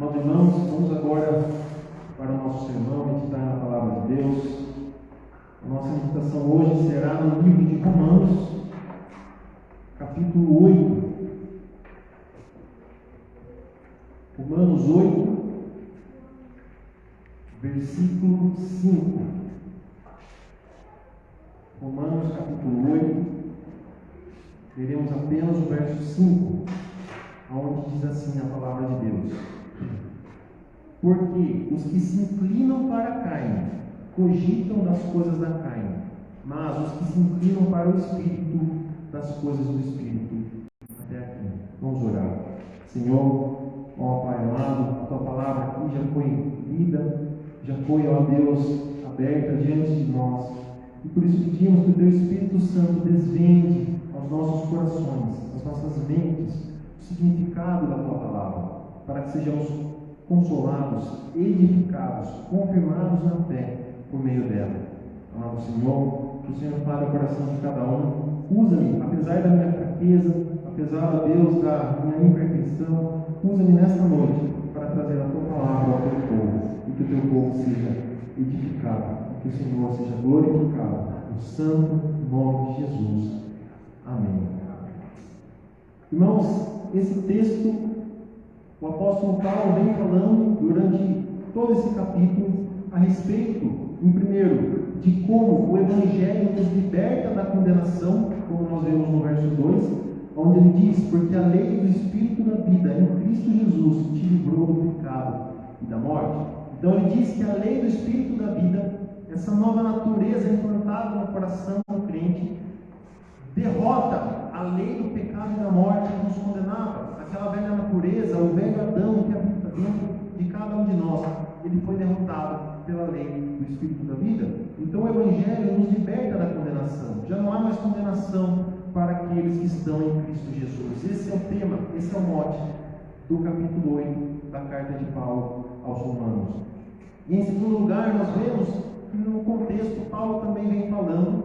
Meus irmãos, vamos agora para o nosso sermão, meditar na palavra de Deus. A nossa meditação hoje será no livro de Romanos, capítulo 8. Romanos 8, versículo 5. Romanos, capítulo 8, veremos apenas o verso 5, onde diz assim a palavra de Deus: Porque os que se inclinam para a carne cogitam das coisas da carne, mas os que se inclinam para o Espírito, das coisas do Espírito. Até aqui. Vamos orar. Senhor, ó Pai amado, a Tua palavra aqui já foi lida, já foi, ó Deus, aberta diante de nós. E por isso pedimos que o Teu Espírito Santo desvende aos nossos corações, às nossas mentes, o significado da Tua palavra, para que sejamos consolados, edificados, confirmados na fé por meio dela. Amado Senhor, que o Senhor fale o coração de cada um. Usa-me, apesar da minha fraqueza, apesar, ó Deus, da minha imperfeição, usa-me nesta noite para trazer a Tua palavra ao Teu povo, e que o Teu povo seja edificado, e que o Senhor seja glorificado, no santo nome de Jesus. Amém. Irmãos, esse texto, o apóstolo Paulo vem falando durante todo esse capítulo a respeito, em primeiro, de como o Evangelho nos liberta da condenação, como nós vemos no verso 2, onde ele diz: porque a lei do Espírito da vida em Cristo Jesus te livrou do pecado e da morte. Então ele diz que a lei do Espírito da vida, essa nova natureza implantada no coração do crente, derrota a lei do pecado e da morte que nos condenava. Aquela velha natureza, o velho Adão que habita dentro de cada um de nós, ele foi derrotado pela lei do Espírito da vida. Então o Evangelho nos liberta da condenação. Já não há mais condenação para aqueles que estão em Cristo Jesus. Esse é o tema, esse é o mote do capítulo 8 da carta de Paulo aos Romanos. E em segundo lugar, nós vemos que no contexto Paulo também vem falando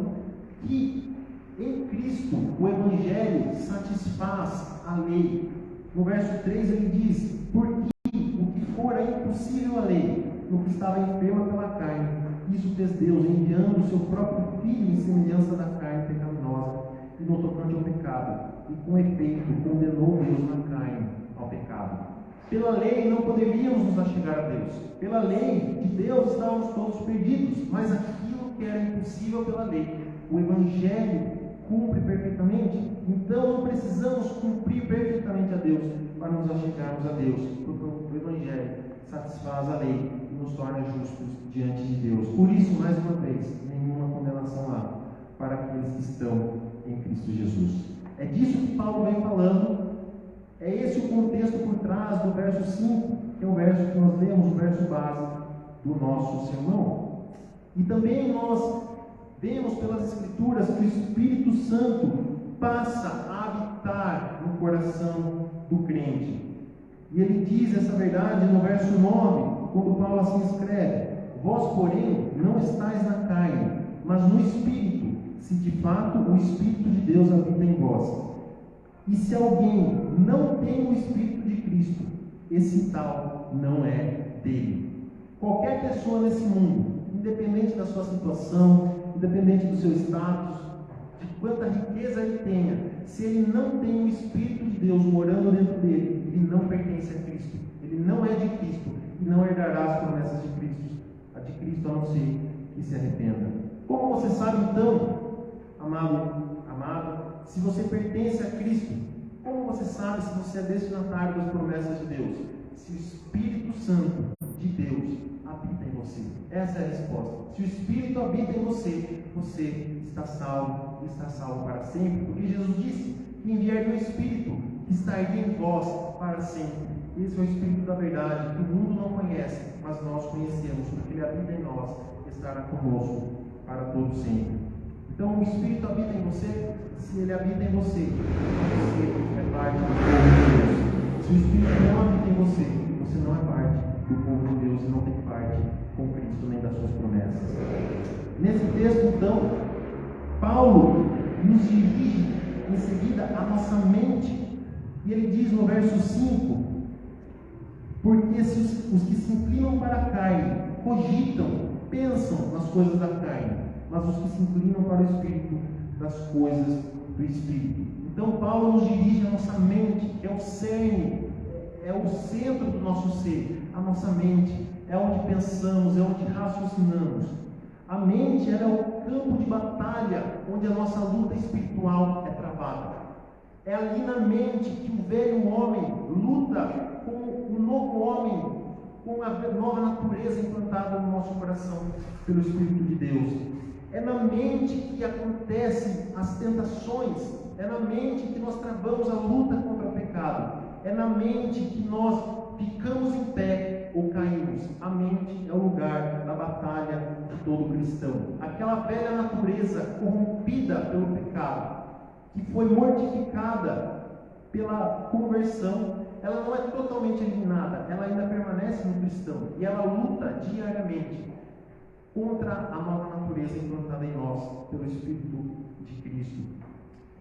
que em Cristo o Evangelho satisfaz a lei. No verso 3 ele diz: porque o que fora impossível à lei, no que estava enferma pela carne, isso fez Deus, enviando o seu próprio Filho em semelhança da carne pecaminosa, e no tocante ao pecado, e com efeito condenou Deus na carne ao pecado. Pela lei não poderíamos nos achegar a Deus. Pela lei de Deus estávamos todos perdidos, mas aquilo que era impossível pela lei, o Evangelho cumpre perfeitamente. Então não precisamos cumprir perfeitamente a Deus para nos achegarmos a Deus, porque o Evangelho satisfaz a lei e nos torna justos diante de Deus. Por isso, mais uma vez, nenhuma condenação há para aqueles que estão em Cristo Jesus. É disso que Paulo vem falando. É esse o contexto por trás do verso 5, que é o verso que nós lemos, o verso base do nosso sermão. E também nós vemos pelas Escrituras que o Espírito Santo passa a habitar no coração do crente. E ele diz essa verdade no verso 9, quando Paulo assim escreve: vós, porém, não estáis na carne, mas no Espírito, se de fato o Espírito de Deus habita em vós. E se alguém não tem o Espírito de Cristo, esse tal não é dele. Qualquer pessoa nesse mundo, independente da sua situação, independente do seu status, de quanta riqueza ele tenha, se ele não tem o Espírito de Deus morando dentro dele, ele não pertence a Cristo, ele não é de Cristo e não herdará as promessas de Cristo, a de Cristo, a não ser que se arrependa. Como você sabe então, amado, se você pertence a Cristo? Como você sabe se você é destinatário das promessas de Deus? Se o Espírito Santo de Deus habita em você. Essa é a resposta. Se o Espírito habita em você, você está salvo, e está salvo para sempre, porque Jesus disse que enviaria o Espírito que estaria em vós para sempre. Esse é o Espírito da verdade, que o mundo não conhece, mas nós conhecemos, porque ele habita em nós, estará conosco para todo sempre. Então o Espírito habita em você. Se ele habita em você é parte do povo de Deus. Se o Espírito não habita em você, você não é parte do povo de Deus e não tem parte com Cristo nem das suas promessas. Nesse texto, então, Paulo nos dirige em seguida a nossa mente, e ele diz no verso 5: Porque se os que se inclinam para a carne cogitam, pensam nas coisas da carne, mas os que se inclinam para o Espírito, das coisas do Espírito. Então Paulo nos dirige a nossa mente, que é o cerne, é o centro do nosso ser. A nossa mente é onde pensamos, é onde raciocinamos. A mente ela é o campo de batalha onde a nossa luta espiritual é travada. É ali na mente que o velho homem luta com o novo homem, com a nova natureza implantada no nosso coração pelo Espírito de Deus. É na mente que acontecem as tentações, é na mente que nós travamos a luta contra o pecado, é na mente que nós ficamos em pé ou caímos. A mente é o lugar da batalha de todo cristão. Aquela velha natureza corrompida pelo pecado, que foi mortificada pela conversão, ela não é totalmente eliminada, ela ainda permanece no cristão e ela luta diariamente contra a nova natureza implantada em nós pelo Espírito de Cristo.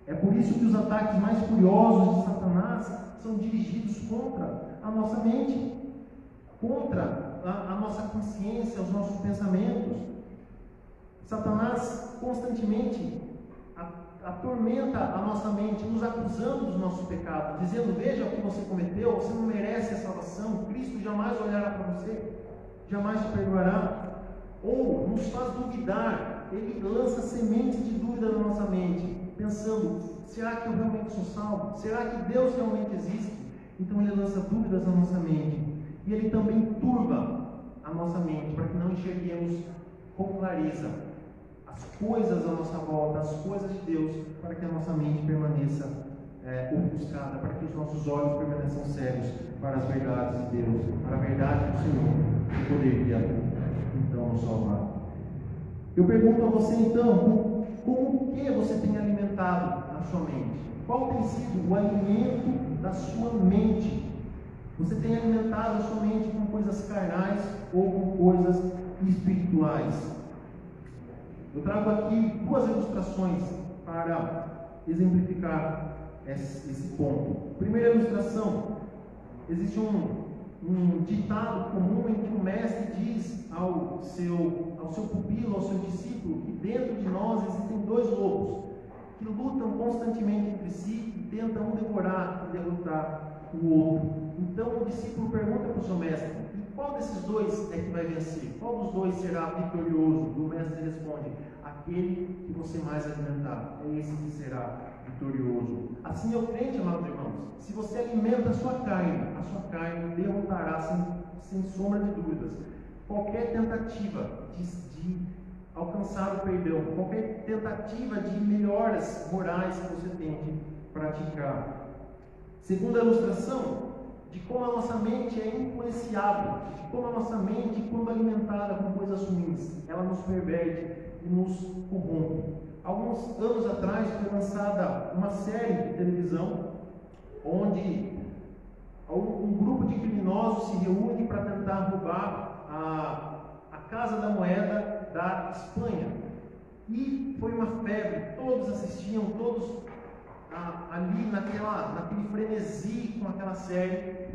É por isso que os ataques mais furiosos de Satanás são dirigidos contra a nossa mente, contra a nossa consciência, os nossos pensamentos. Satanás constantemente atormenta a nossa mente, nos acusando dos nossos pecados, dizendo: veja o que você cometeu, você não merece a salvação, Cristo jamais olhará para você, jamais te perdoará. Ou nos faz duvidar, ele lança sementes de dúvida na nossa mente, pensando: será que eu realmente sou salvo? Será que Deus realmente existe? Então ele lança dúvidas na nossa mente, e ele também turva a nossa mente, para que não enxerguemos com clareza as coisas à nossa volta, as coisas de Deus, para que a nossa mente permaneça ofuscada, para que os nossos olhos permaneçam cegos para as verdades de Deus, para a verdade do Senhor, que poderia então nos salvar. Eu pergunto a você então, com o que você tem alimentado a sua mente? Qual tem sido o alimento da sua mente? Você tem alimentado a sua mente com coisas carnais ou com coisas espirituais? Eu trago aqui duas ilustrações para exemplificar esse ponto. Primeira ilustração: existe um ditado comum em que o mestre diz ao seu pupilo, ao seu discípulo, que dentro de nós existem dois lobos que lutam constantemente entre si e tentam um devorar e derrotar o outro. Então o discípulo pergunta para o seu mestre: e qual desses dois é que vai vencer? Qual dos dois será vitorioso? E o mestre responde: aquele que você mais alimentar, é esse que será vitorioso. Assim é o crente, amados irmãos. Se você alimenta a sua carne derrotará sem sombra de dúvidas qualquer tentativa de alcançar o perdão, qualquer tentativa de melhoras morais que você tente praticar. Segunda ilustração, de como a nossa mente é influenciável, de como a nossa mente, quando alimentada com coisas ruins, ela nos perverte e nos corrompe. Alguns anos atrás foi lançada uma série de televisão onde um grupo de criminosos se reúne para tentar roubar a Casa da Moeda da Espanha. E foi uma febre, todos assistiam, todos ali naquele frenesi com aquela série.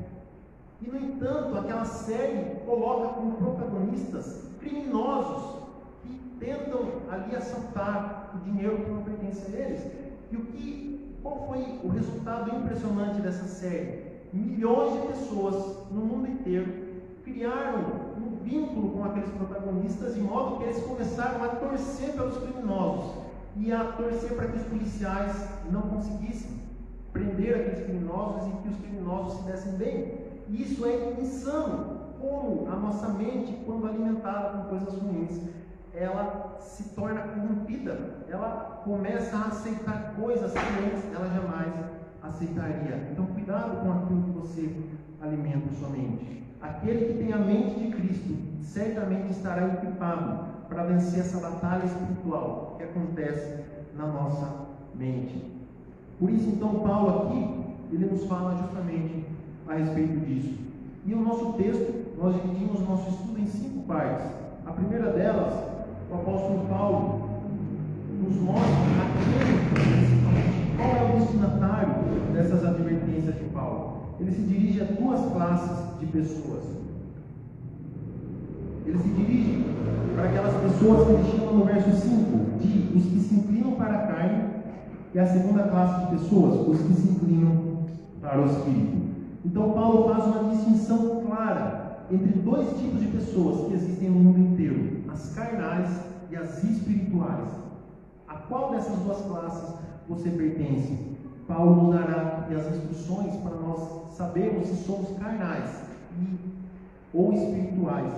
E no entanto, aquela série coloca como protagonistas criminosos que tentam ali assaltar o dinheiro que não pertence a eles. E qual foi o resultado impressionante dessa série? Milhões de pessoas no mundo inteiro criaram um vínculo com aqueles protagonistas, de modo que eles começaram a torcer pelos criminosos e a torcer para que os policiais não conseguissem prender aqueles criminosos e que os criminosos se dessem bem. E isso é insano, como a nossa mente, quando alimentada com coisas ruins, ela se torna corrompida, ela começa a aceitar coisas que antes ela jamais aceitaria. Então cuidado com aquilo que você alimenta a sua mente. Aquele que tem a mente de Cristo certamente estará equipado para vencer essa batalha espiritual que acontece na nossa mente. Por isso então Paulo aqui, ele nos fala justamente a respeito disso. E o nosso texto, nós dividimos o nosso estudo em 5 partes. A primeira delas, o apóstolo Paulo nos mostra qual é o destinatário dessas advertências de Paulo. ele se dirige a duas classes de pessoas. Ele se dirige para aquelas pessoas que ele chama no verso 5 de os que se inclinam para a carne, e a segunda classe de pessoas, os que se inclinam para o Espírito. Então Paulo faz uma distinção clara entre dois tipos de pessoas que existem no mundo inteiro: as carnais e as espirituais. A qual dessas duas classes você pertence? Paulo nos dará as instruções para nós sabermos se somos carnais ou espirituais.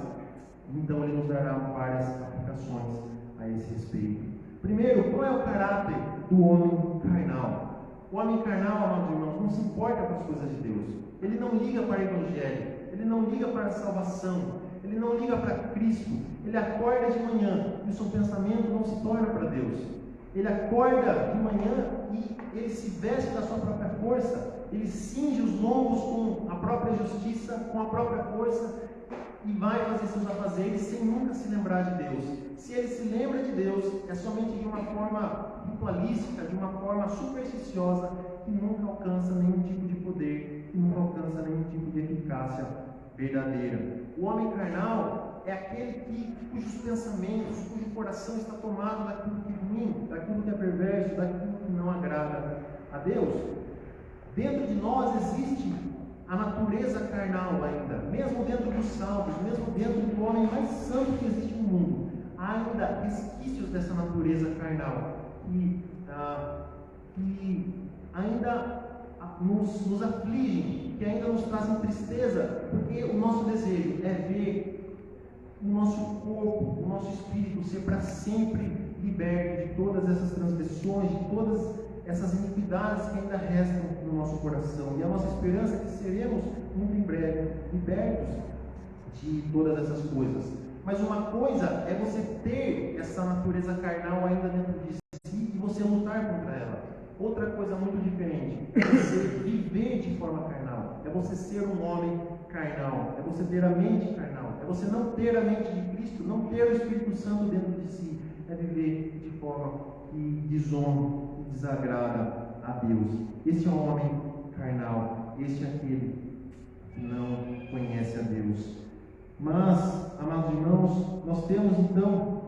Então ele nos dará várias aplicações a esse respeito. Primeiro, qual é o caráter do homem carnal? O homem carnal, amados irmãos, não se importa com as coisas de Deus. Ele não liga para o Evangelho, ele não liga para a salvação, ele não liga para Cristo. Ele acorda de manhã e o seu pensamento não se torna para Deus. Ele acorda de manhã e ele se veste da sua própria força, ele cinge os lombos com a própria justiça, com a própria força, e vai fazer seus afazeres sem nunca se lembrar de Deus. Se ele se lembra de Deus, é somente de uma forma ritualística, de uma forma supersticiosa, que nunca alcança nenhum tipo de poder, que nunca alcança nenhum tipo de eficácia verdadeira. O homem carnal é aquele cujos pensamentos, cujo coração está tomado daquilo que é ruim, daquilo que é perverso, daquilo que não agrada a Deus. Dentro de nós existe a natureza carnal ainda, mesmo dentro dos salvos, mesmo dentro do homem mais santo que existe no mundo, há ainda resquícios dessa natureza carnal que ainda nos afligem, que ainda nos trazem tristeza, porque o nosso desejo é ver o nosso corpo, o nosso espírito ser para sempre liberto de todas essas transgressões, de todas essas iniquidades que ainda restam no nosso coração. E a nossa esperança é que seremos, muito em breve, libertos de todas essas coisas. Mas uma coisa é você ter essa natureza carnal ainda dentro de si e você lutar contra ela. Outra coisa muito diferente é você viver de forma carnal. É você ser um homem carnal. É você ter a mente carnal. É você não ter a mente de Cristo, não ter o Espírito Santo dentro de si. É viver de forma que desonra e desagrada a Deus. Este é um homem carnal. Este é aquele que não conhece a Deus. Mas, amados irmãos, nós temos então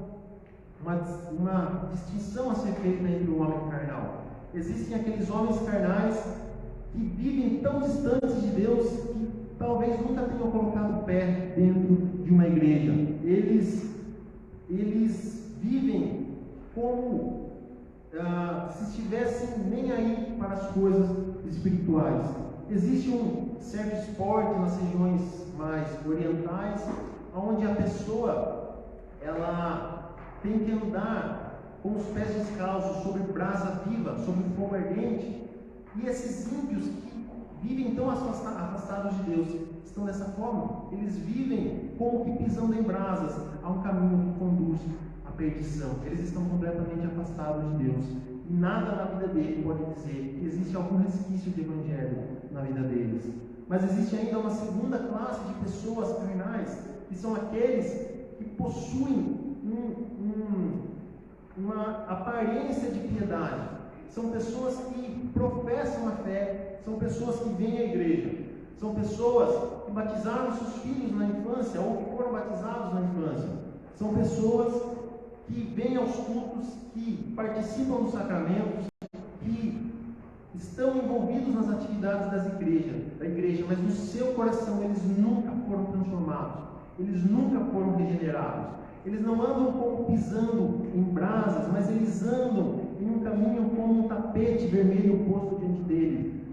uma distinção a ser feita entre o homem carnal. Existem aqueles homens carnais que vivem tão distantes de Deus que talvez nunca tenham colocado o pé dentro de uma igreja. Eles vivem como se estivessem nem aí para as coisas espirituais. Existe um certo esporte nas regiões mais orientais, onde a pessoa ela tem que andar com os pés descalços sobre brasa viva, sobre fogo ardente. E esses ímpios que vivem tão afastados de Deus estão dessa forma. Eles vivem como que pisando em brasas. Há um caminho que conduz à perdição. Eles estão completamente afastados de Deus. E nada na vida dele pode dizer que existe algum resquício de evangelho na vida deles. Mas existe ainda uma segunda classe de pessoas carnais, que são aqueles que possuem uma aparência de piedade. São pessoas que professam a fé, são pessoas que vêm à igreja, são pessoas que batizaram seus filhos na infância ou que foram batizados na infância, são pessoas que vêm aos cultos, que participam dos sacramentos, que estão envolvidos nas atividades da igreja, mas no seu coração eles nunca foram transformados, eles nunca foram regenerados. Eles não andam como pisando em brasas, mas eles andam em um caminho como um tapete vermelho posto diante dele,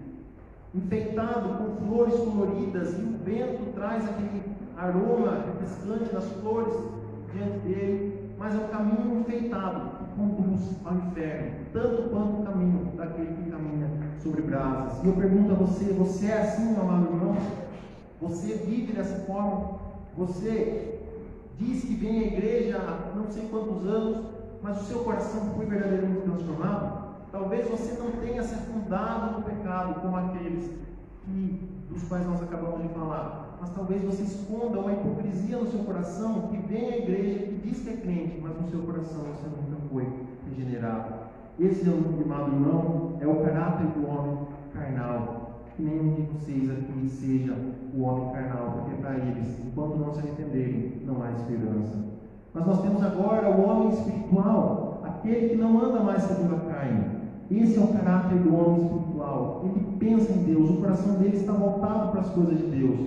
enfeitado com flores coloridas, e o vento traz aquele aroma refrescante das flores diante dele, mas é um caminho enfeitado que conduz ao inferno, tanto quanto o caminho daquele que caminha sobre brasas. E eu pergunto a você: você é assim, meu amado irmão? Você vive dessa forma? Você diz que vem à igreja há não sei quantos anos, mas o seu coração foi verdadeiramente transformado? Talvez você não tenha se afundado no pecado como aqueles dos quais nós acabamos de falar, mas talvez você esconda uma hipocrisia no seu coração, que vem à igreja, que diz que é crente, mas no seu coração você nunca foi regenerado. Esse, meu amado irmão, é o caráter do homem carnal. que nenhum de vocês aqui seja o homem carnal, porque para eles, enquanto não se arrependerem, não há esperança. Mas nós temos agora o homem espiritual, aquele que não anda mais segundo a carne. Esse é o caráter do homem espiritual. Ele pensa em Deus, o coração dele está voltado para as coisas de Deus.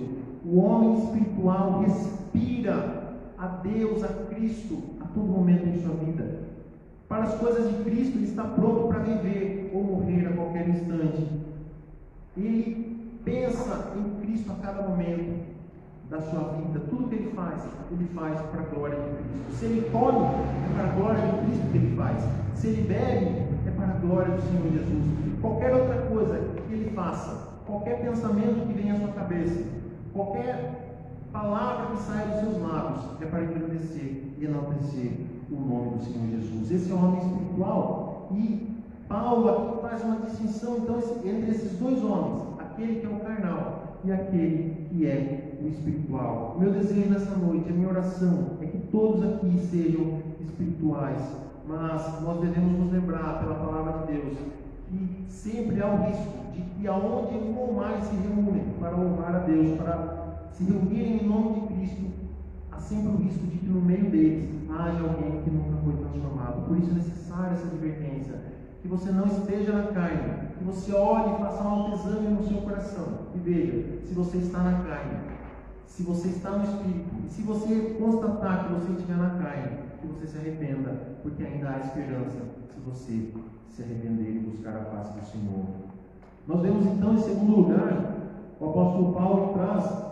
O homem espiritual respira a Deus, a Cristo, a todo momento em sua vida. Para as coisas de Cristo, ele está pronto para viver ou morrer a qualquer instante. Ele pensa em Cristo a cada momento da sua vida. Tudo que ele faz para a glória de Cristo. Se ele come, é para a glória de Cristo que ele faz. Se ele bebe, é para a glória do Senhor Jesus. Qualquer outra coisa que ele faça, qualquer pensamento que venha à sua cabeça, qualquer palavra que saia dos seus lábios, é para engrandecer e enaltecer o nome do Senhor Jesus. Esse é o homem espiritual. E Paulo aqui faz uma distinção então entre esses dois homens, aquele que é o carnal e aquele que é o espiritual. O meu desejo nessa noite, a minha oração é que todos aqui sejam espirituais, mas nós devemos nos lembrar pela palavra de Deus que sempre há o risco de que aonde um ou mais se reúnem para louvar a Deus, para se reunirem em nome de Cristo, há sempre o risco de que no meio deles haja alguém que nunca foi transformado. Por isso é necessária essa advertência, que você não esteja na carne, que você olhe e faça um autoexame no seu coração e veja se você está na carne, se você está no Espírito, e se você constatar que você estiver na carne, que você se arrependa, porque ainda há esperança se você se arrepender e buscar a face do Senhor. Nós vemos então, em segundo lugar, o apóstolo Paulo traz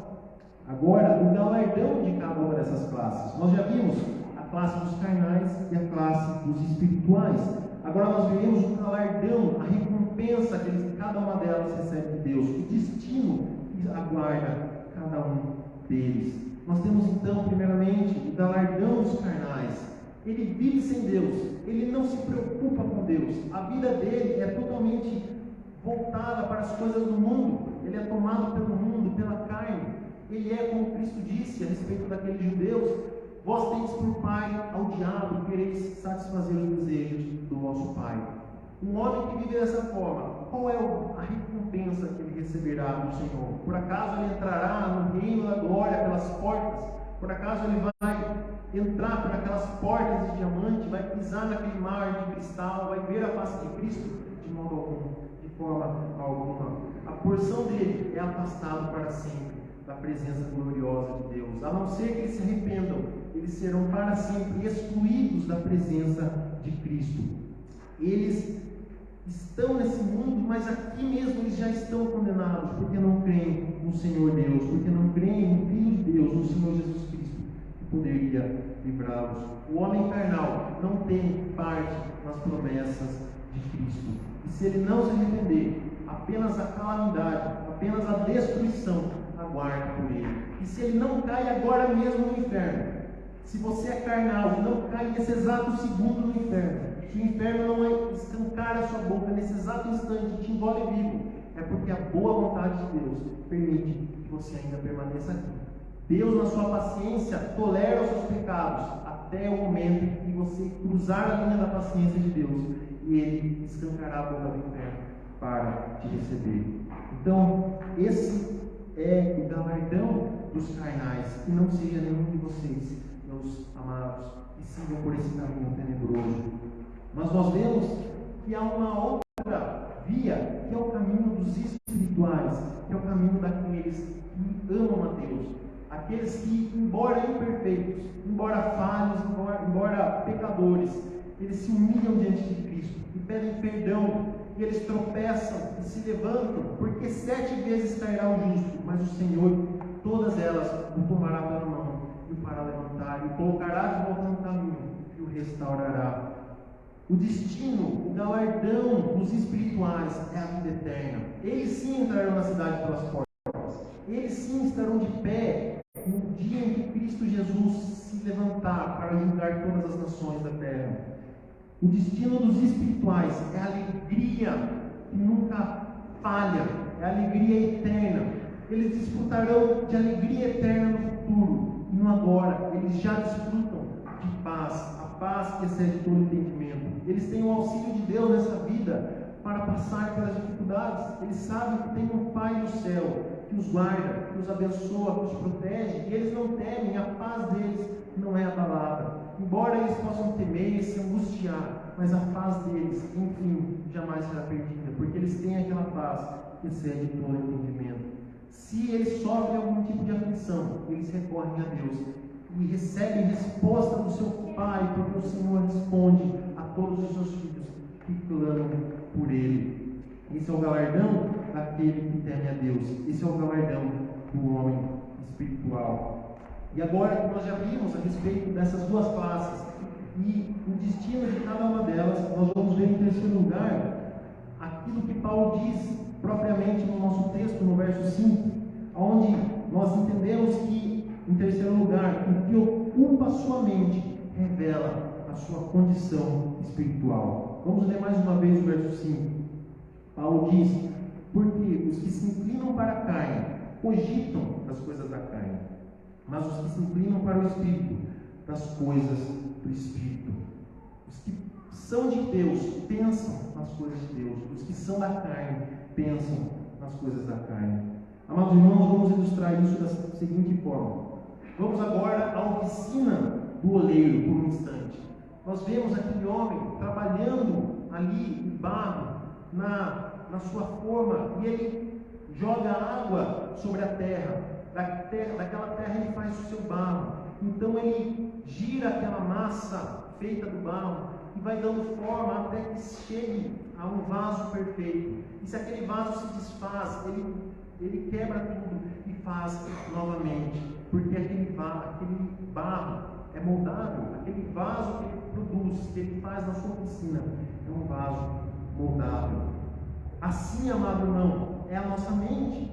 agora o galardão de cada uma dessas classes. Nós já vimos a classe dos carnais e a classe dos espirituais. Agora nós veremos o galardão, a recompensa que cada uma delas recebe de Deus, o destino que aguarda cada um deles. Nós temos então, primeiramente, o galardão dos carnais. Ele vive sem Deus, ele não se preocupa com Deus, a vida dele é totalmente voltada para as coisas do mundo, ele é tomado pelo mundo, pela carne. Ele é, como Cristo disse a respeito daqueles judeus: vós tendes por pai ao diabo, quereis satisfazer os desejos do vosso pai. Um homem que vive dessa forma, qual é a recompensa que ele receberá do Senhor? Por acaso ele entrará no reino da glória pelas portas? Por acaso ele vai entrar por aquelas portas de diamante, vai pisar naquele mar de cristal, vai ver a face de Cristo? De modo algum, de forma alguma. A porção dele é afastado para sempre da presença gloriosa de Deus. A não ser que eles se arrependam, eles serão para sempre excluídos da presença de Cristo. Eles estão nesse mundo, mas aqui mesmo eles já estão condenados, porque não creem no Senhor Deus, porque não creem no Filho de Deus, no Senhor Jesus Cristo, que poderia livrá-los. O homem carnal não tem parte nas promessas de Cristo. E se ele não se arrepender, apenas a calamidade, apenas a destruição aguarda por ele. E se ele não cai agora mesmo no inferno, se você é carnal e não cai nesse exato segundo no inferno, se o inferno não escancar a sua boca nesse exato instante e te engole vivo, é porque a boa vontade de Deus permite que você ainda permaneça aqui. Deus, na sua paciência, tolera os seus pecados até o momento em que você cruzar a linha da paciência de Deus, e Ele escancará a boca do inferno para te receber. Então, esse é o galardão dos carnais, que não seja nenhum de vocês, meus amados, que sigam por esse caminho tenebroso. Mas nós vemos que há uma outra via, que é o caminho dos espirituais, que é o caminho daqueles que amam a Deus, aqueles que, embora imperfeitos, embora falhos, embora pecadores, eles se humilham diante de Cristo e pedem perdão, e eles tropeçam e se levantam, porque 7 vezes cairá o justo, mas o Senhor, todas elas, o tomará pela mão e o fará levantar, e o colocará de volta no caminho e o restaurará. O destino, o galardão dos espirituais é a vida eterna. Eles sim entrarão na cidade pelas portas. Eles sim estarão de pé no dia em que Cristo Jesus se levantar para julgar todas as nações da terra. O destino dos espirituais é a alegria que nunca falha, é a alegria eterna. Eles desfrutarão de alegria eterna no futuro e no agora. Eles já desfrutam de paz, a paz que excede todo entendimento. Eles têm o auxílio de Deus nessa vida, para passar pelas dificuldades. Eles sabem que tem um Pai no céu que os guarda, que os abençoa, que os protege, e eles não temem, a paz deles não é abalada. Embora eles possam temer e se angustiar, mas a paz deles, enfim, jamais será perdida, porque eles têm aquela paz que excede todo entendimento. Se eles sofrem algum tipo de aflição, eles recorrem a Deus e recebem resposta do seu Pai, porque o Senhor responde a todos os seus filhos que clamam por Ele. Esse é o galardão daquele que teme a Deus. Esse é o galardão do homem espiritual. E agora que nós já vimos a respeito dessas duas faces e o destino de cada uma delas, nós vamos ver em terceiro lugar aquilo que Paulo diz propriamente no nosso texto, no verso 5, onde nós entendemos que, em terceiro lugar, o que ocupa a sua mente revela a sua condição espiritual. Vamos ler mais uma vez o verso 5. Paulo diz: porque os que se inclinam para a carne cogitam das coisas da carne, mas os que se inclinam para o Espírito, das coisas do Espírito. Os que são de Deus pensam nas coisas de Deus, os que são da carne pensam nas coisas da carne. Amados irmãos, vamos ilustrar isso da seguinte forma. Vamos agora à oficina do oleiro por um instante. Nós vemos aquele homem trabalhando ali em barro, na sua forma, e ele joga água sobre a terra. Daquela terra ele faz o seu barro. Então ele gira aquela massa feita do barro e vai dando forma até que chegue a um vaso perfeito. E se aquele vaso se desfaz, ele quebra tudo e faz novamente, porque aquele barro é moldável. Aquele vaso que ele produz, que ele faz na sua oficina, é um vaso moldável. Assim, amado irmão, é a nossa mente.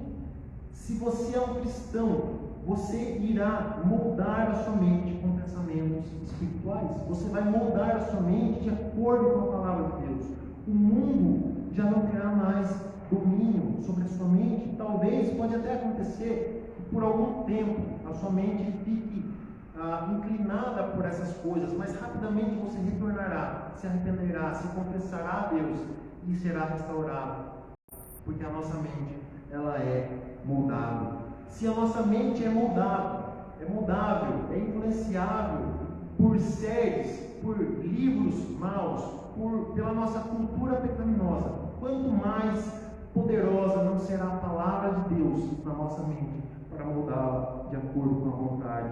Se você é um cristão, você irá moldar a sua mente com pensamentos espirituais. Você vai moldar a sua mente de acordo com a palavra de Deus. O mundo já não terá mais domínio sobre a sua mente. Talvez, pode até acontecer que por algum tempo a sua mente fique inclinada por essas coisas, mas rapidamente você retornará, se arrependerá, se confessará a Deus e será restaurado, porque a nossa mente, ela é moldável. Se a nossa mente é moldável, é influenciável por séries, por livros maus, pela nossa cultura pecaminosa, quanto mais poderosa não será a palavra de Deus na nossa mente para moldá-la de acordo com a vontade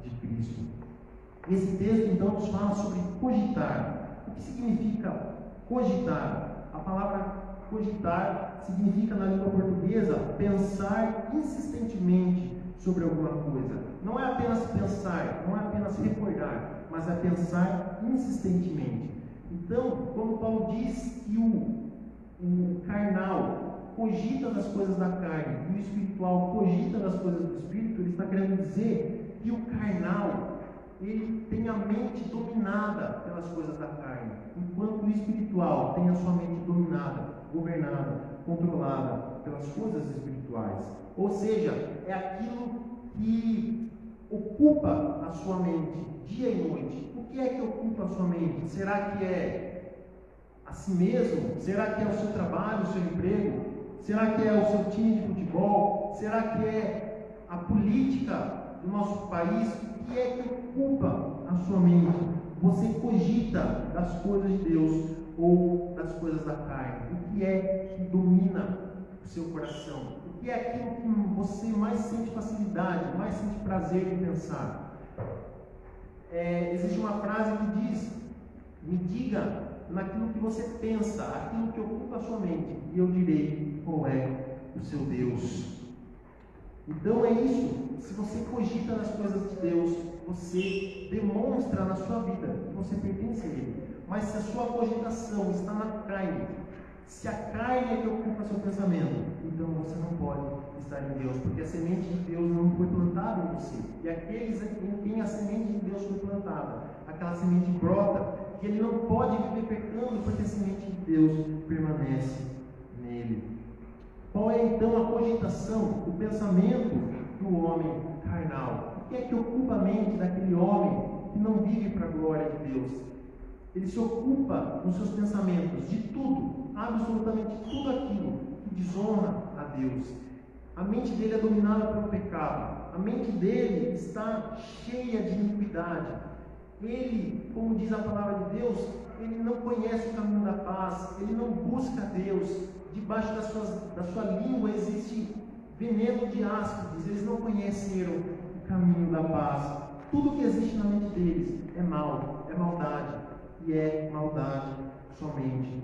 de Cristo. Esse texto então nos fala sobre cogitar. O que significa cogitar? A palavra cogitar significa, na língua portuguesa, pensar insistentemente sobre alguma coisa. Não é apenas pensar, não é apenas recordar, mas é pensar insistentemente. Então, quando Paulo diz que o carnal cogita das coisas da carne e o espiritual cogita das coisas do espírito, ele está querendo dizer que o carnal ele tem a mente dominada pelas coisas da carne, enquanto o espiritual tem a sua mente dominada, governada, controlada pelas coisas espirituais. Ou seja, é aquilo que ocupa a sua mente dia e noite. O que é que ocupa a sua mente? Será que é a si mesmo? Será que é o seu trabalho, o seu emprego? Será que é o seu time de futebol? Será que é a política do nosso país? O que é que ocupa a sua mente? Você cogita das coisas de Deus ou das coisas da carne? O que é que domina o seu coração? O que é aquilo que você mais sente facilidade, mais sente prazer em pensar? Existe uma frase que diz: me diga naquilo que você pensa, aquilo que ocupa a sua mente, e eu direi qual é o seu Deus. Então é isso. Se você cogita nas coisas de Deus, você demonstra na sua vida que você pertence a Ele. Mas se a sua cogitação está na carne, se a carne é que ocupa seu pensamento, então você não pode estar em Deus, porque a semente de Deus não foi plantada em você. E aqueles em quem a semente de Deus foi plantada, aquela semente brota, e ele não pode viver pecando, porque a semente de Deus permanece nele. Qual é então a cogitação, o pensamento do homem carnal? O que é que ocupa a mente daquele homem que não vive para a glória de Deus? Ele se ocupa nos seus pensamentos de tudo, absolutamente tudo aquilo que desonra a Deus. A mente dele é dominada pelo pecado. A mente dele está cheia de iniquidade. Ele, como diz a palavra de Deus, ele não conhece o caminho da paz, ele não busca Deus. Debaixo da sua língua existe veneno de áspides, eles não conheceram o caminho da paz. Tudo que existe na mente deles é mal, é maldade, e é maldade somente.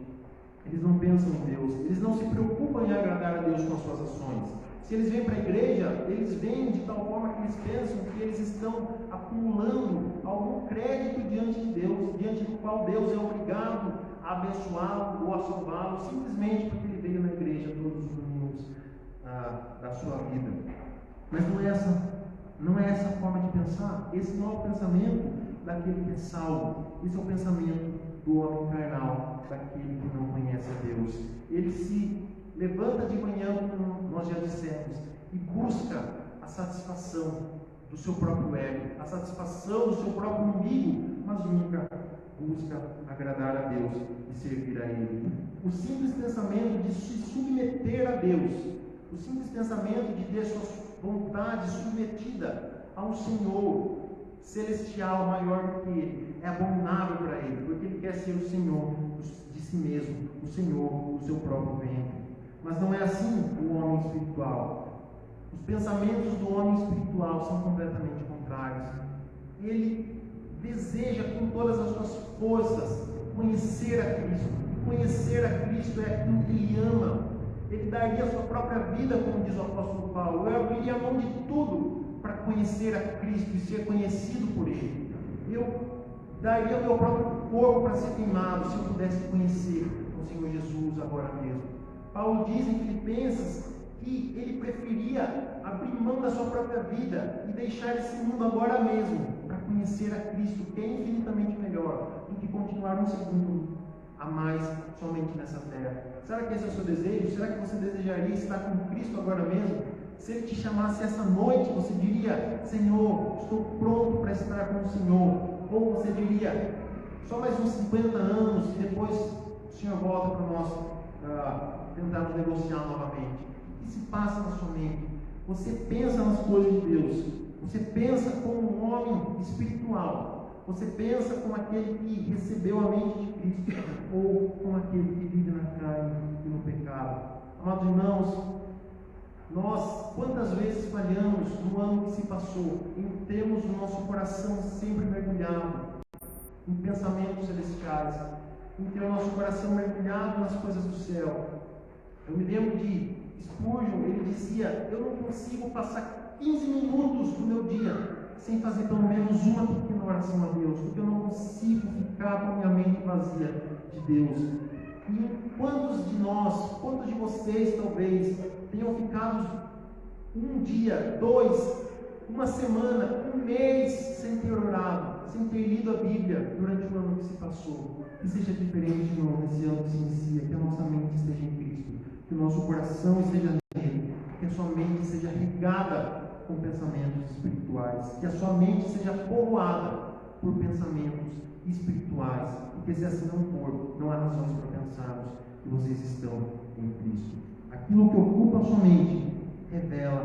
Eles não pensam em Deus, eles não se preocupam em agradar a Deus com as suas ações. Se eles vêm para a igreja, eles vêm de tal forma que eles pensam que eles estão acumulando algum crédito diante de Deus, diante do qual Deus é obrigado a abençoá-lo ou a salvá-lo, simplesmente porque ele veio na igreja todos os domingos da sua vida. Mas não é essa forma de pensar. Esse não é o pensamento daquele que é salvo. Esse é o pensamento do homem carnal, daquele que não conhece a Deus. Ele se levanta de manhã, como nós já dissemos, e busca a satisfação do seu próprio ego, a satisfação do seu próprio umbigo, mas nunca busca agradar a Deus e servir a Ele. O simples pensamento de se submeter a Deus, o simples pensamento de ter sua vontade submetida a um Senhor celestial maior do que Ele, é abominável para Ele, porque Ele quer ser o Senhor de si mesmo, o Senhor do seu próprio ventre. Mas não é assim o homem espiritual. Os pensamentos do homem espiritual são completamente contrários. Ele deseja com todas as suas forças conhecer a Cristo. Conhecer a Cristo é aquilo que ele ama. Ele daria a sua própria vida, como diz o apóstolo Paulo. Eu abriria a mão de tudo para conhecer a Cristo e ser conhecido por Ele. Eu daria o meu próprio corpo para ser queimado se eu pudesse conhecer o Senhor Jesus agora mesmo. Paulo diz em Filipenses que ele preferia abrir mão da sua própria vida e deixar esse mundo agora mesmo para conhecer a Cristo, que é infinitamente melhor do que continuar um segundo a mais somente nessa terra. Será que esse é o seu desejo? Será que você desejaria estar com Cristo agora mesmo? Se Ele te chamasse essa noite, você diria: Senhor, estou pronto para estar com o Senhor. Ou você diria: só mais uns 50 anos e depois o Senhor volta para nós tentarmos negociar novamente. O que se passa na sua mente? Você pensa nas coisas de Deus. Você pensa como um homem espiritual. Você pensa como aquele que recebeu a mente de Cristo, ou como aquele que vive na carne e no pecado. Amados irmãos, nós quantas vezes falhamos no ano que se passou em termos o nosso coração sempre mergulhado em pensamentos celestiais, em ter o nosso coração mergulhado nas coisas do céu. Eu me lembro de Spurgeon, ele dizia: eu não consigo passar 15 minutos do meu dia sem fazer pelo menos uma pequena oração a Deus, porque eu não consigo ficar com a minha mente vazia de Deus. E quantos de nós, quantos de vocês talvez tenham ficado um dia, 2, uma semana, um mês sem ter orado, sem ter lido a Bíblia durante o ano que se passou? Que seja diferente, irmão, nesse ano que se inicia, que a nossa mente esteja em Cristo, que o nosso coração esteja nele, que a sua mente seja regada com pensamentos espirituais, que a sua mente seja povoada por pensamentos espirituais, porque se assim não for, não há razões para pensarmos que vocês estão em Cristo. Aquilo que ocupa a sua mente revela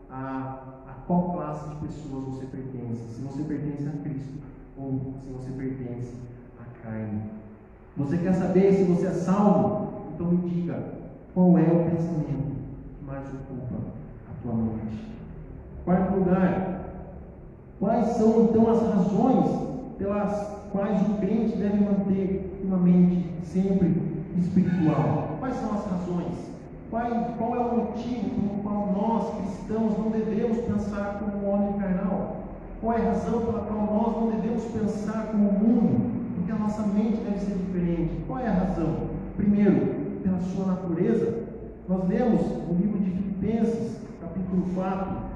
a qual classe de pessoas você pertence, se você pertence a Cristo ou se você pertence à carne. Você quer saber se você é salvo? Então me diga, qual é o pensamento que mais ocupa a tua mente? Quarto lugar, quais são então as razões pelas quais o crente deve manter uma mente sempre espiritual? Quais são as razões? Qual é o motivo pelo qual nós, cristãos, não devemos pensar como um homem carnal? Qual é a razão pela qual nós não devemos pensar como o mundo? Porque a nossa mente deve ser diferente. Qual é a razão? Primeiro, pela sua natureza. Nós lemos no livro de Filipenses, capítulo 4,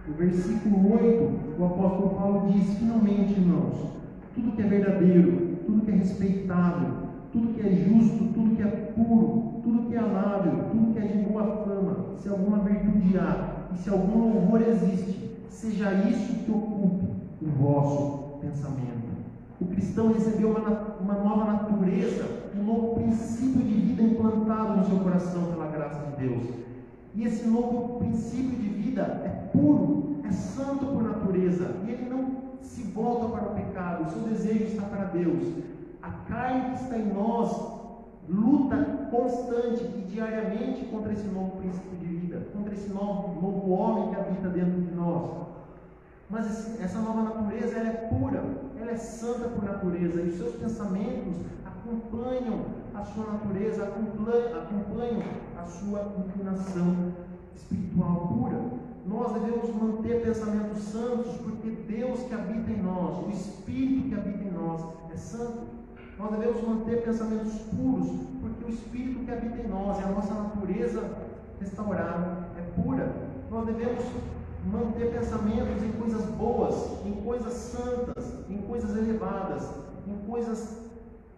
no versículo 8, o apóstolo Paulo diz: finalmente, irmãos, tudo que é verdadeiro, tudo que é respeitável, tudo que é justo, tudo que é puro, tudo que é amável, tudo que é de boa fama, se alguma virtude há e se algum louvor existe, seja isso que ocupe o vosso pensamento. O cristão recebeu uma nova natureza, um novo princípio de vida implantado no seu coração pela graça de Deus. E esse novo princípio de vida é puro, é santo por natureza, e ele não se volta para o pecado, o seu desejo está para Deus. A carne que está em nós luta constante e diariamente contra esse novo princípio de vida, contra esse novo homem que habita dentro de nós. Mas essa nova natureza, ela é pura, ela é santa por natureza, e os seus pensamentos acompanham a sua natureza, acompanham a sua inclinação espiritual pura. Nós devemos manter pensamentos santos, porque Deus que habita em nós, o Espírito que habita em nós é santo. Nós devemos manter pensamentos puros, porque o Espírito que habita em nós e a nossa natureza restaurada é pura. Nós devemos manter pensamentos em coisas boas, em coisas santas, em coisas elevadas, em coisas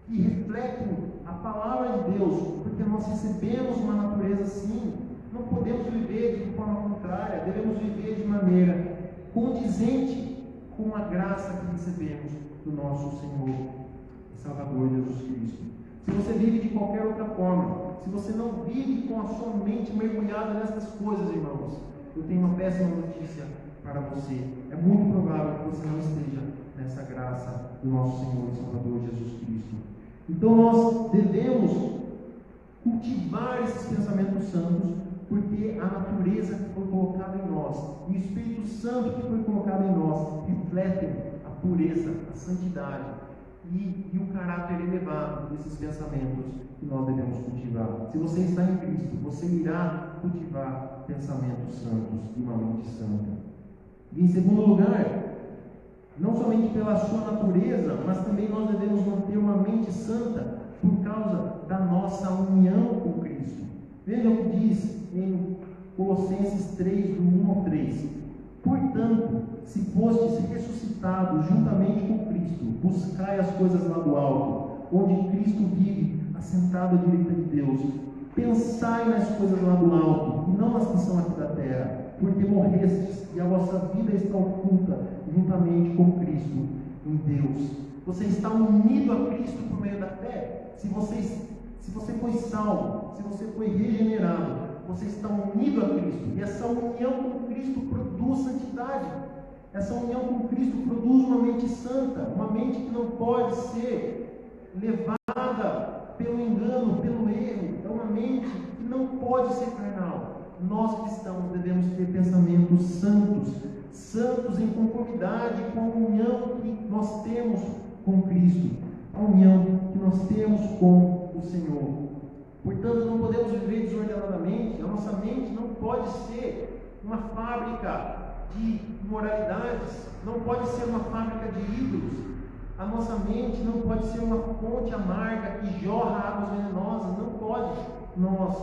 que refletem a palavra de Deus, porque nós recebemos uma natureza assim. Não podemos viver de forma contrária, devemos viver de maneira condizente com a graça que recebemos do nosso Senhor e Salvador Jesus Cristo. Se você vive de qualquer outra forma, se você não vive com a sua mente mergulhada nessas coisas, irmãos, eu tenho uma péssima notícia para você. É muito provável que você não esteja nessa graça do nosso Senhor e Salvador Jesus Cristo. Então nós devemos cultivar esses pensamentos santos, porque a natureza que foi colocada em nós e o Espírito Santo que foi colocado em nós refletem a pureza, a santidade e o caráter elevado desses pensamentos que nós devemos cultivar. Se você está em Cristo, você irá cultivar pensamentos santos e uma mente santa. E em segundo lugar, não somente pela sua natureza, mas também nós devemos manter uma mente santa por causa da nossa união com Cristo. Veja o que diz em Colossenses 3, do 1 ao 3. Portanto, se fostes ressuscitados juntamente com Cristo, buscai as coisas lá do alto, onde Cristo vive, assentado à direita de Deus. Pensai nas coisas lá do alto, e não nas que são aqui da terra, porque morrestes, e a vossa vida está oculta juntamente com Cristo em Deus. Você está unido a Cristo por meio da fé. Se você foi salvo, se você foi regenerado, você está unido a Cristo. E essa união com Cristo produz santidade. Essa união com Cristo produz uma mente santa, uma mente que não pode ser levada pelo engano, pelo erro. É uma mente que não pode ser carnal. Nós cristãos devemos ter pensamentos santos, santos em conformidade com a união que nós temos com Cristo, a união que nós temos com o Senhor. Portanto, não podemos viver desordenadamente. A nossa mente não pode ser uma fábrica de imoralidades, não pode ser uma fábrica de ídolos. A nossa mente não pode ser uma fonte amarga que jorra águas venenosas, não pode. Nós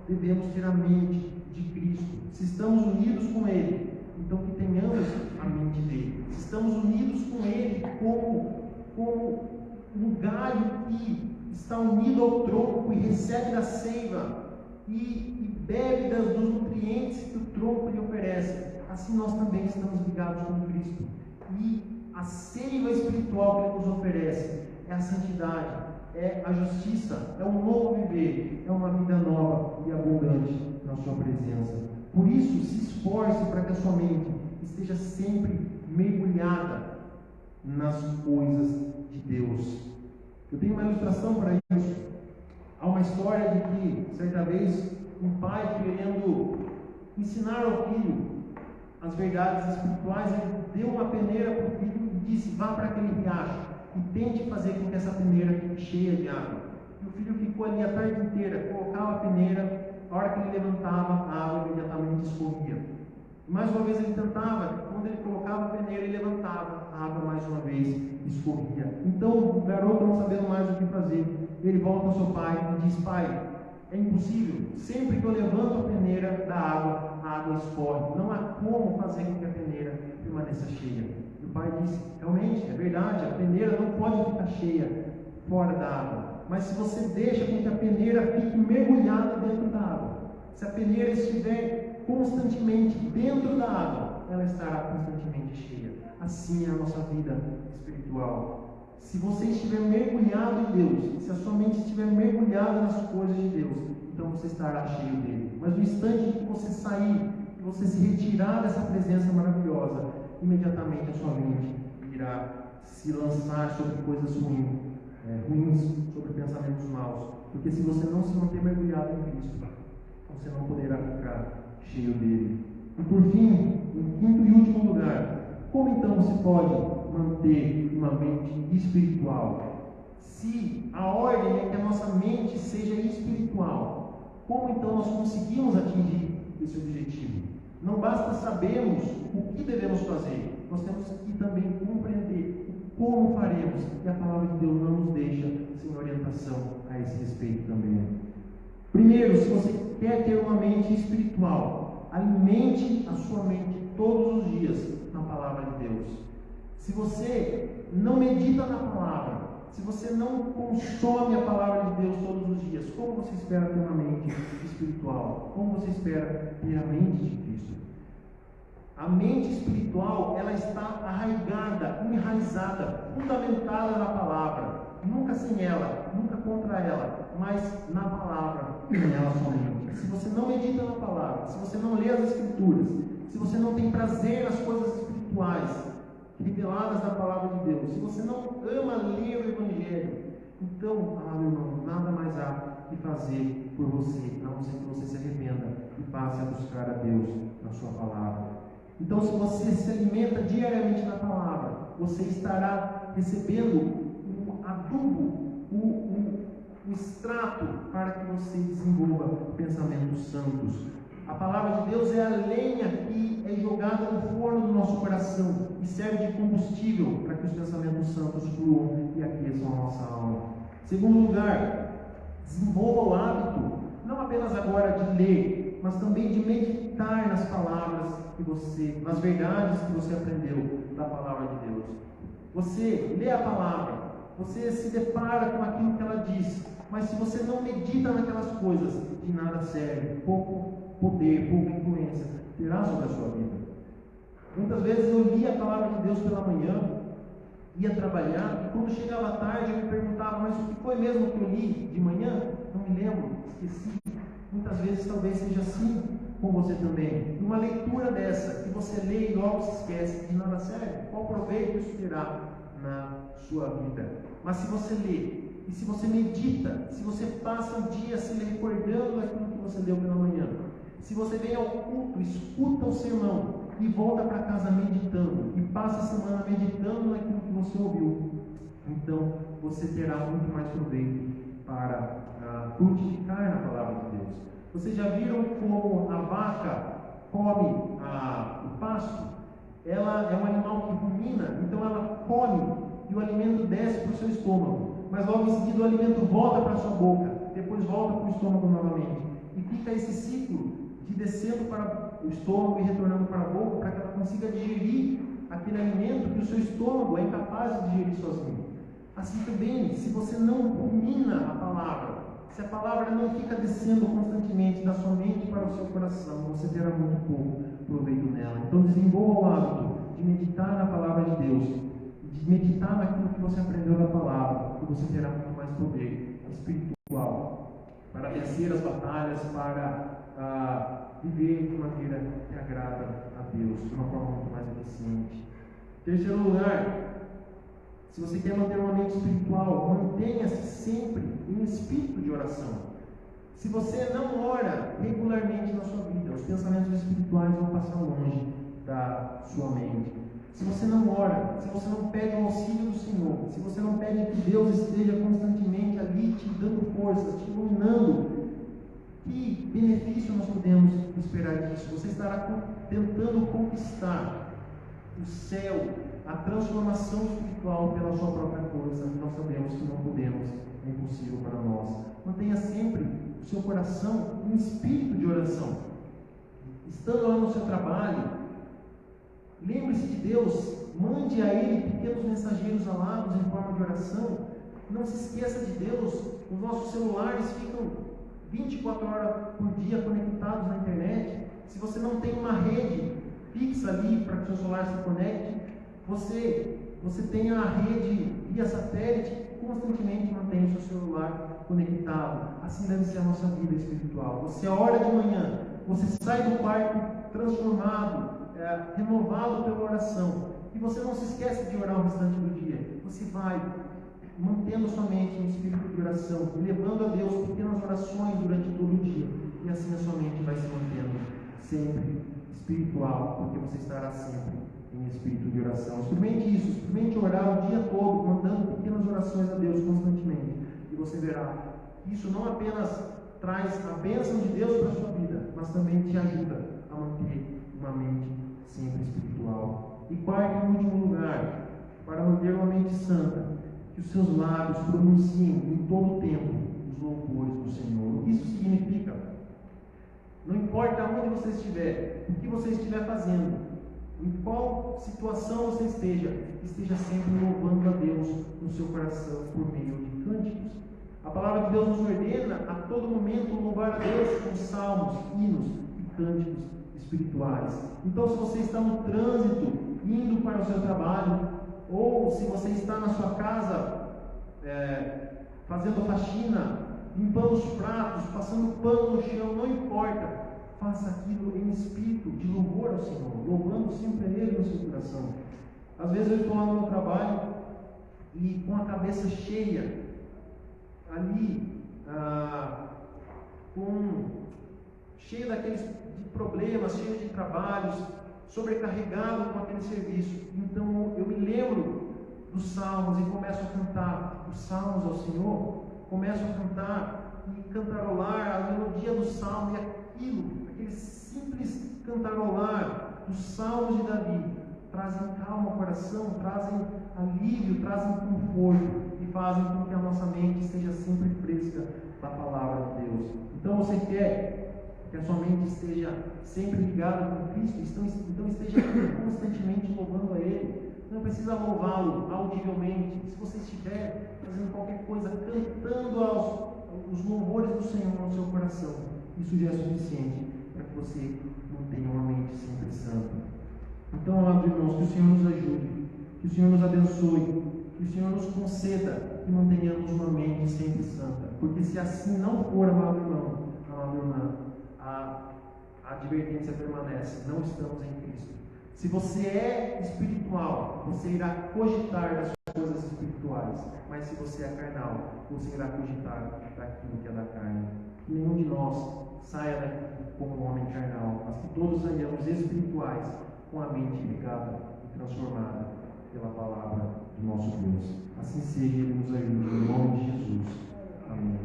devemos ter a mente de Cristo. Se estamos unidos com Ele, então que tenhamos a mente dele. Se estamos unidos com Ele como um galho que está unido ao tronco e recebe da seiva e bebe dos nutrientes que o tronco lhe oferece, assim nós também estamos ligados com Cristo. E a seiva espiritual que Ele nos oferece é a santidade, é a justiça, é um novo viver, é uma vida nova e abundante na sua presença. Por isso, se esforce para que a sua mente esteja sempre mergulhada nas coisas de Deus. Eu tenho uma ilustração para isso. Há uma história de que, certa vez, um pai querendo ensinar ao filho as verdades espirituais, ele deu uma peneira para o filho e disse: vá para aquele riacho e tente fazer com que essa peneira fique cheia de água. E o filho ficou ali a tarde inteira, colocava a peneira, a hora que ele levantava, a água imediatamente escorria. E mais uma vez ele tentava, quando ele colocava a peneira e levantava, a água mais uma vez escorria. Então o garoto, não sabendo mais o que fazer, ele volta ao seu pai e diz: pai, é impossível, sempre que eu levanto a peneira da água, a água escorre, não há como fazer com que a peneira permaneça cheia. E o pai disse: realmente, é verdade, a peneira não pode ficar cheia fora da água, mas se você deixa com que a peneira fique mergulhada dentro da água, se a peneira estiver constantemente dentro da água, ela estará constantemente cheia. Assim é a nossa vida espiritual. Se você estiver mergulhado em Deus, se a sua mente estiver mergulhada nas coisas de Deus, então você estará cheio dele. Mas no instante que você sair, que você se retirar dessa presença maravilhosa, imediatamente a sua mente irá se lançar sobre coisas ruins, sobre pensamentos maus. Porque se você não se manter mergulhado em Cristo, você não poderá ficar cheio dele. E por fim, em quinto e último lugar, como então se pode manter uma mente espiritual? Se a ordem é que a nossa mente seja espiritual, como então nós conseguimos atingir esse objetivo? Não basta sabermos o que devemos fazer, nós temos que também compreender como faremos, e a palavra de Deus não nos deixa sem orientação a esse respeito também. Primeiro, se você quer ter uma mente espiritual, alimente a sua mente todos os dias na palavra de Deus. Se você não medita na palavra, se você não consome a palavra de Deus todos os dias, como você espera ter uma mente espiritual? Como você espera ter a mente de Cristo? A mente espiritual, ela está arraigada, enraizada, fundamentada na palavra. Nunca sem ela, nunca contra ela, mas na palavra, nela somente. Se você não medita na palavra, se você não lê as Escrituras, se você não tem prazer nas coisas espirituais reveladas na palavra de Deus, se você não ama ler o Evangelho, então, meu irmão, nada mais há que fazer por você, a não ser que você se arrependa e passe a buscar a Deus na sua palavra. Então, se você se alimenta diariamente na palavra, você estará recebendo um adubo, um extrato para que você desenvolva pensamentos santos. A palavra de Deus é a lenha que é jogada no forno do nosso coração e serve de combustível para que os pensamentos santos fluam e aqueçam a nossa alma. Segundo lugar, desenvolva o hábito, não apenas agora de ler, mas também de meditar nas palavras nas verdades que você aprendeu da palavra de Deus. Você lê a palavra, você se depara com aquilo que ela diz, mas se você não medita naquelas coisas, de nada serve, pouco poder, pouca influência terá sobre a sua vida. Muitas vezes eu lia a palavra de Deus pela manhã, ia trabalhar, e quando chegava à tarde eu me perguntava, mas o que foi mesmo que eu li de manhã? Não me lembro, esqueci. Muitas vezes talvez seja assim com você também. Uma leitura dessa, que você lê e logo se esquece, de nada serve. Qual proveito isso terá na sua vida? Mas se você lê, e se você medita, se você passa o dia se recordando daquilo que você leu pela manhã, se você vem ao culto, escuta o sermão e volta para casa meditando, e passa a semana meditando naquilo que você ouviu, então você terá muito mais proveito para frutificar na palavra de Deus. Vocês já viram como a vaca come o pasto? Ela é um animal que rumina, então ela come e o alimento desce para o seu estômago, mas logo em seguida o alimento volta para a sua boca, depois volta para o estômago novamente, e fica esse ciclo de descendo para o estômago e retornando para a boca, para que ela consiga digerir aquele alimento que o seu estômago é incapaz de digerir sozinho. Assim também, se você não rumina a palavra, se a palavra não fica descendo constantemente da sua mente para o seu coração, você terá muito pouco proveito nela. Então desenvolva o hábito de meditar na palavra de Deus, de meditar naquilo que você aprendeu da palavra, que você terá muito mais poder espiritual para vencer as batalhas, para viver de maneira que agrada a Deus, de uma forma muito mais eficiente. Terceiro lugar, se você quer manter uma mente espiritual, mantenha-se sempre em espírito de oração. Se você não ora regularmente na sua vida, os pensamentos espirituais vão passar longe da sua mente. Se você não ora, se você não pede o auxílio do Senhor, se você não pede que Deus esteja constantemente ali te dando forças, te iluminando, que benefício nós podemos esperar disso? Você estará tentando conquistar o céu, a transformação espiritual pela sua própria força, e nós sabemos que não podemos, é impossível para nós. Mantenha sempre o seu coração em espírito de oração. Estando lá no seu trabalho, lembre-se de Deus, mande a Ele pequenos mensageiros alados em forma de oração. Não se esqueça de Deus. Os nossos celulares ficam 24 horas por dia conectados na internet. Se você não tem uma rede fixa ali para que o seu celular se conecte, você você tenha a rede via satélite e constantemente mantenha o seu celular conectado. Assim deve ser a nossa vida espiritual. Você ora de manhã, você sai do quarto transformado, renovado pela oração, e você não se esquece de orar o restante do dia. Você vai mantendo sua mente em espírito de oração, levando a Deus pequenas orações durante todo o dia, e assim a sua mente vai se mantendo sempre espiritual, porque você estará sempre em espírito de oração. Experimente isso, experimente orar o dia todo, mandando pequenas orações a Deus constantemente, e você verá que isso não apenas traz a bênção de Deus para a sua vida, mas também te ajuda a manter uma mente sempre espiritual. E quarto e último lugar, para manter uma mente santa, que os seus lábios pronunciem em todo o tempo os louvores do Senhor. O que isso significa? Não importa onde você estiver, o que você estiver fazendo, em qual situação você esteja sempre louvando a Deus no seu coração por meio de cânticos. A palavra de Deus nos ordena a todo momento louvar a Deus com salmos, hinos e cânticos espirituais. Então, se você está no trânsito, indo para o seu trabalho, ou se você está na sua casa, fazendo faxina, limpando os pratos, passando pano no chão, não importa, faça aquilo em espírito de louvor ao Senhor, louvando sempre a Ele no seu coração. Às vezes eu estou lá no meu trabalho e com a cabeça cheia, ali, cheio daqueles de problemas, cheio de trabalhos, sobrecarregado com aquele serviço. Então eu me lembro dos salmos e começo a cantar os salmos ao Senhor, começo a cantar e cantarolar a melodia do salmo, e aquele simples cantarolar dos salmos de Davi trazem calma ao coração, trazem alívio, trazem conforto e fazem com que a nossa mente esteja sempre fresca da palavra de Deus. Então você quer que a sua mente esteja sempre ligada com Cristo, então esteja constantemente louvando a Ele. Não precisa louvá-lo audivelmente. Se você estiver fazendo qualquer coisa, cantando os louvores do Senhor no seu coração, isso já é suficiente para que você mantenha uma mente sempre santa. Então, amados irmãos, que o Senhor nos ajude, que o Senhor nos abençoe, que o Senhor nos conceda que mantenhamos uma mente sempre santa. Porque se assim não for, amado irmão, amada irmã, a advertência permanece: não estamos em Cristo. Se você é espiritual, você irá cogitar das coisas espirituais, mas se você é carnal, você irá cogitar daquilo que é da carne. Que nenhum de nós saia daqui como um homem carnal, mas que todos saiamos espirituais, com a mente ligada e transformada pela palavra do nosso Deus. Assim seja, Ele nos ajude, em nome de Jesus. Amém.